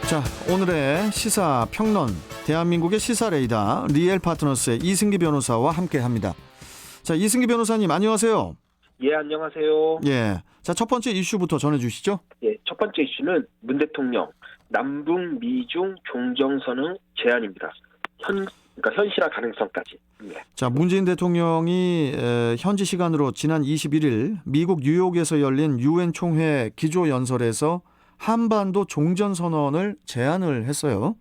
자, 오늘의 시사 평론, 대한민국의 시사 레이더 리엘 파트너스의 이승기 변호사와 함께합니다. 자, 이승기 변호사님 안녕하세요. 예, 안녕하세요. 예, 자, 첫 번째 이슈부터 전해주시죠. 예, 첫 번째 이슈는 문 대통령 남북 미중 종정선언 제안입니다. 그러니까 현실화 가능성까지. 예. 자, 문재인 대통령이 현지 시간으로 지난 21일 미국 뉴욕에서 열린 유엔 총회 기조연설에서 한반도 종전선언을 제안을 했어요.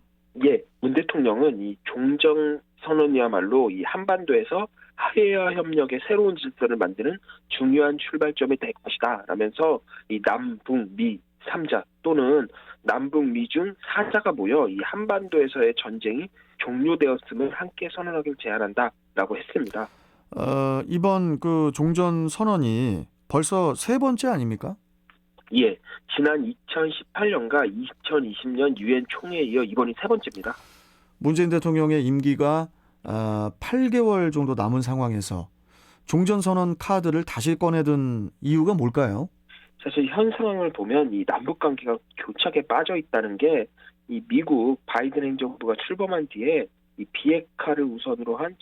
예, 문 대통령은 이 종정선언이야말로 이 한반도에서 하해와 협력의 새로운 질서를 만드는 중요한 출발점이 될 것이다 라면서 이 남북 미 3자 또는 남북 미중 4자가 모여 이 한반도에서의 전쟁이 종료되었음을 함께 선언하길 제안한다라고 했습니다. 이번 그 종전선언이 벌써 세 번째 아닙니까? 예, 지난 2018년과 2020년 유엔 총회에 이어 이번이 세 번째입니다. 문재인 대통령의 임기가 8개월 정도 남은 상황에서 종전선언 카드를 다시 꺼내든 이유가 뭘까요? 사실 현 상황을 보면 이 남북 관계가 교착에 빠져 있다는 게 이 미국 바이든 행정부가 출범한 뒤에 이 비핵화를 우선으로 한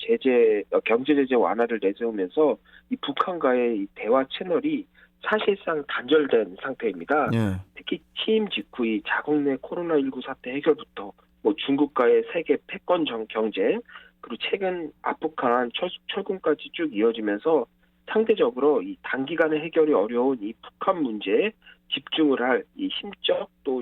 경제 제재 완화를 내세우면서 이 북한과의 이 대화 채널이 사실상 단절된 상태입니다. 예. 특히 취임 직후 이 자국 내 코로나19 사태 해결부터 중국과의 세계 패권 경쟁, 그리고 최근 아프간 철군까지 쭉 이어지면서 상대적으로 이 단기간에 해결이 어려운 이 북한 문제에 집중을 할 이 심적 또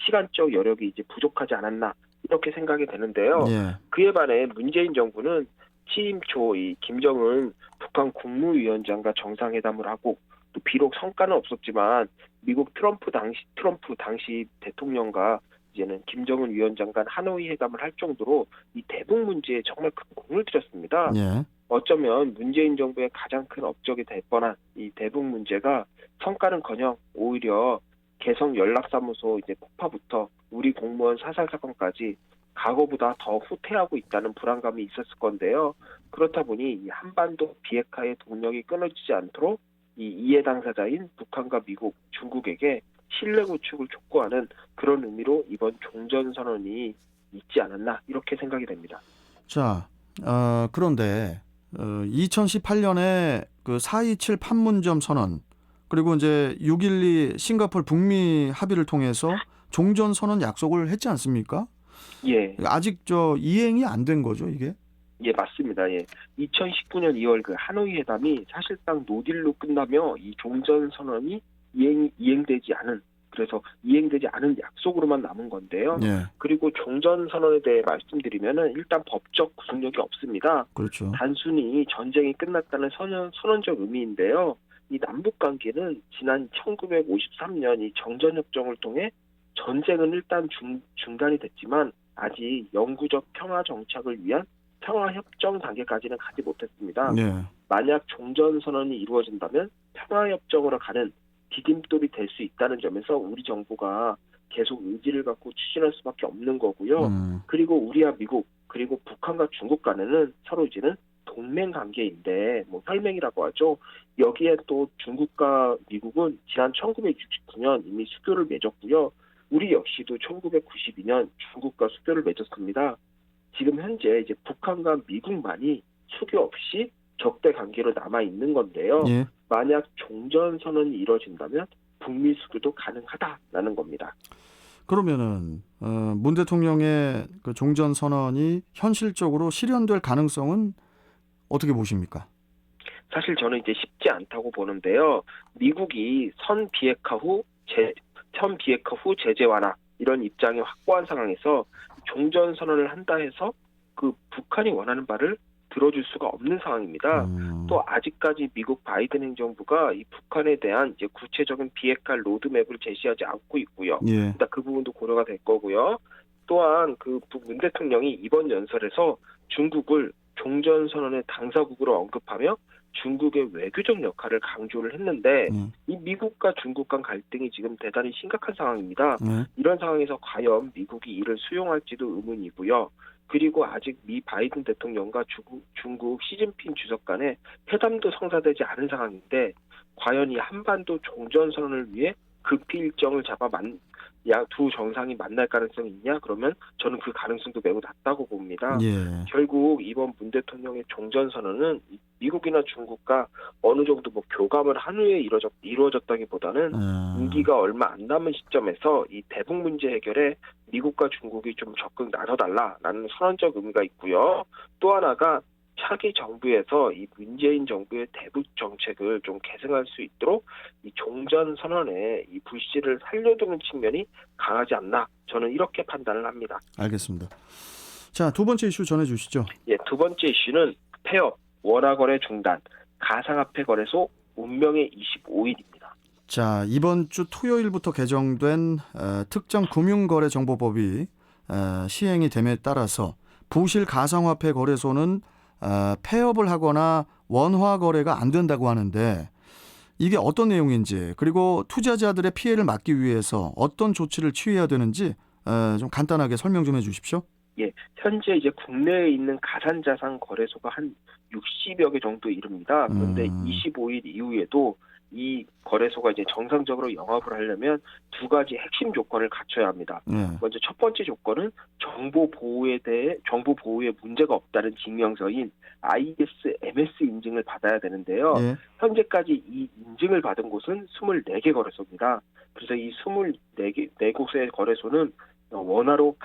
시간적 여력이 이제 부족하지 않았나 이렇게 생각이 되는데요. 예. 그에 반해 문재인 정부는 취임 초 이 김정은 북한 국무위원장과 정상회담을 하고 또 비록 성과는 없었지만 미국 트럼프 당시 대통령과 이제는 김정은 위원장 간 하노이 회담을 할 정도로 이 대북 문제에 정말 큰 공을 들였습니다. 예. 어쩌면 문재인 정부의 가장 큰 업적이 될 뻔한 이 대북 문제가 성과는커녕 오히려 개성 연락사무소 이제 폭파부터 우리 공무원 사살 사건까지 과거보다 더 후퇴하고 있다는 불안감이 있었을 건데요. 그렇다 보니 이 한반도 비핵화의 동력이 끊어지지 않도록 이 이해 당사자인 북한과 미국, 중국에게 신뢰 구축을 촉구하는 그런 의미로 이번 종전선언이 있지 않았나 이렇게 생각이 됩니다. 자, 그런데 2018년에 그 4.27 판문점 선언 그리고 이제 6.12 싱가포르 북미 합의를 통해서 종전선언 약속을 했지 않습니까? 예. 아직 이행이 안 된 거죠, 이게? 예, 맞습니다. 예. 2019년 2월 그 하노이 회담이 사실상 노딜로 끝나며 이 종전선언이 이행되지 않은 약속으로만 남은 건데요. 예. 그리고 종전선언에 대해 말씀드리면은 일단 법적 구속력이 없습니다. 그렇죠. 단순히 전쟁이 끝났다는 선언적 의미인데요. 이 남북 관계는 지난 1953년 이 정전협정을 통해 전쟁은 일단 중단이 됐지만 아직 영구적 평화 정착을 위한 평화협정 단계까지는 가지 못했습니다. 예. 만약 종전선언이 이루어진다면 평화협정으로 가는 디딤돌이 될 수 있다는 점에서 우리 정부가 계속 의지를 갖고 추진할 수밖에 없는 거고요. 그리고 우리와 미국 그리고 북한과 중국 간에는 서로 이제는 동맹 관계인데 혈맹이라고 하죠. 여기에 또 중국과 미국은 지난 1969년 이미 수교를 맺었고요. 우리 역시도 1992년 중국과 수교를 맺었습니다. 지금 현재 이제 북한과 미국만이 수교 없이 적대 관계로 남아 있는 건데요. 예. 만약 종전선언이 이루어진다면 북미 수교도 가능하다라는 겁니다. 그러면은 문 대통령의 그 종전선언이 현실적으로 실현될 가능성은 어떻게 보십니까? 사실 저는 이제 쉽지 않다고 보는데요. 미국이 선 비핵화 후 제재 완화 이런 입장이 확고한 상황에서 종전선언을 한다 해서 그 북한이 원하는 바를 들어줄 수가 없는 상황입니다. 또 아직까지 미국 바이든 행정부가 이 북한에 대한 이제 구체적인 비핵화 로드맵을 제시하지 않고 있고요. 예. 일단 그 부분도 고려가 될 거고요. 또한 그 문 대통령이 이번 연설에서 중국을 종전선언의 당사국으로 언급하며 중국의 외교적 역할을 강조를 했는데 이 미국과 중국 간 갈등이 지금 대단히 심각한 상황입니다. 이런 상황에서 과연 미국이 이를 수용할지도 의문이고요. 그리고 아직 미 바이든 대통령과 중국 시진핑 주석 간의 회담도 성사되지 않은 상황인데 과연 이 한반도 종전선언을 위해 급히 일정을 잡아 두 정상이 만날 가능성이 있냐? 그러면 저는 그 가능성도 매우 낮다고 봅니다. 예. 결국 이번 문 대통령의 종전선언은 미국이나 중국과 어느 정도 뭐 교감을 한 후에 이루어졌다기보다는 임기가 얼마 안 남은 시점에서 이 대북 문제 해결에 미국과 중국이 좀 적극 나서달라라는 선언적 의미가 있고요. 또 하나가 차기 정부에서 이 문재인 정부의 대북 정책을 좀 계승할 수 있도록 이 종전 선언에 이 불씨를 살려두는 측면이 강하지 않나, 저는 이렇게 판단을 합니다. 알겠습니다. 자, 두 번째 이슈 전해주시죠. 예, 두 번째 이슈는 폐업, 원화거래 중단, 가상화폐 거래소 운명의 25일입니다. 자, 이번 주 토요일부터 개정된 특정 금융거래정보법이 시행이 됨에 따라서 부실 가상화폐 거래소는 폐업을 하거나 원화 거래가 안 된다고 하는데, 이게 어떤 내용인지, 그리고 투자자들의 피해를 막기 위해서 어떤 조치를 취해야 되는지 좀 간단하게 설명 좀 해주십시오. 예, 현재 이제 국내에 있는 가상자산 거래소가 한 60여 개 정도 이릅니다. 그런데 25일 이후에도 이 거래소가 이제 정상적으로 영업을 하려면 두 가지 핵심 조건을 갖춰야 합니다. 먼저 첫 번째 조건은 정보 보호에 문제가 없다는 증명서인 ISMS 인증을 받아야 되는데요. 현재까지 이 인증을 받은 곳은 24개 거래소입니다. 그래서 이 24곳의 거래소는 원화로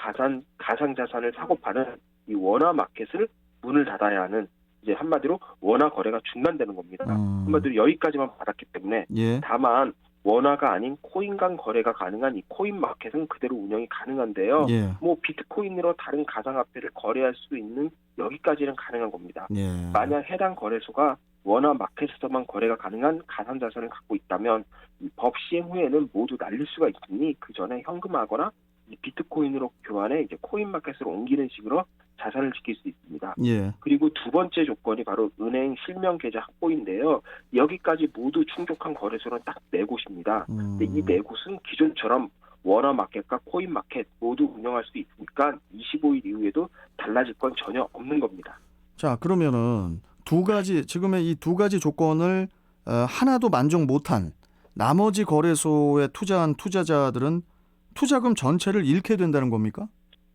가상자산을 사고 파는 이 원화 마켓을 문을 닫아야 하는, 이제 한마디로 원화 거래가 중단되는 겁니다. 한마디로 여기까지만 받았기 때문에 다만 원화가 아닌 코인 간 거래가 가능한 이 코인 마켓은 그대로 운영이 가능한데요. 뭐 비트코인으로 다른 가상화폐를 거래할 수 있는 여기까지는 가능한 겁니다. 만약 해당 거래소가 원화 마켓에서만 거래가 가능한 가상자산을 갖고 있다면 이 법 시행 후에는 모두 날릴 수가 있으니 그 전에 현금화하거나 이 비트코인으로 교환해 이제 코인 마켓으로 옮기는 식으로 자산을 지킬 수 있습니다. 그리고 두 번째 조건이 바로 은행 실명 계좌 확보인데요. 여기까지 모두 충족한 거래소는 딱 4곳입니다. 근데 이 4곳은 기존처럼 원화 마켓과 코인 마켓 모두 운영할 수 있으니까 25일 이후에도 달라질 건 전혀 없는 겁니다. 자, 그러면은 지금의 이 두 가지 조건을 하나도 만족 못한 나머지 거래소에 투자한 투자자들은 투자금 전체를 잃게 된다는 겁니까?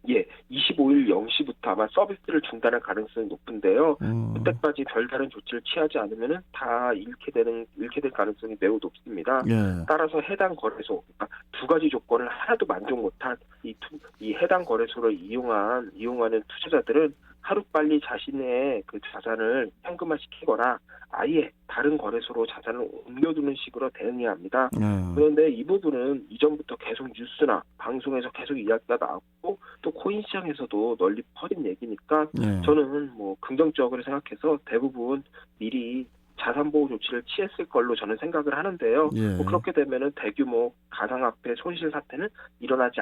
예, 25일 0시부터 아마 서비스를 중단할 가능성이 높은데요. 그때까지 별다른 조치를 취하지 않으면 다 잃게 될 가능성이 매우 높습니다. 따라서 해당 거래소, 그러니까 두 가지 조건을 하나도 만족 못한 이 해당 거래소를 이용하는 투자자들은 하루빨리 자신의 그 자산을 현금화시키거나 아예 다른 거래소로 자산을 옮겨두는 식으로 대응해야 합니다. 그런데 이 부분은 이전부터 계속 뉴스나 방송에서 계속 이야기가 나왔고 또 코인 시장에서도 널리 퍼진 얘기니까 저는 뭐 긍정적으로 생각해서 대부분 미리 자산보호 조치를 취했을 걸로 저는 생각을 하는데요. 뭐 그렇게 되면은 대규모 가상화폐 손실 사태는 일어나지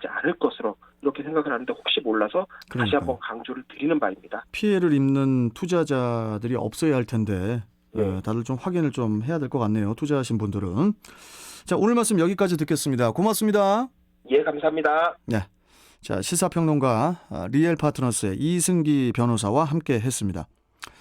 않을 것으로 이렇게 생각을 하는데, 혹시 몰라서 다시 한번 강조를 드리는 바입니다. 피해를 입는 투자자들이 없어야 할 텐데 다들 좀 확인을 좀 해야 될 것 같네요. 투자하신 분들은. 자, 오늘 말씀 여기까지 듣겠습니다. 고맙습니다. 예, 감사합니다. 네. 자, 시사평론가 리엘파트너스의 이승기 변호사와 함께 했습니다.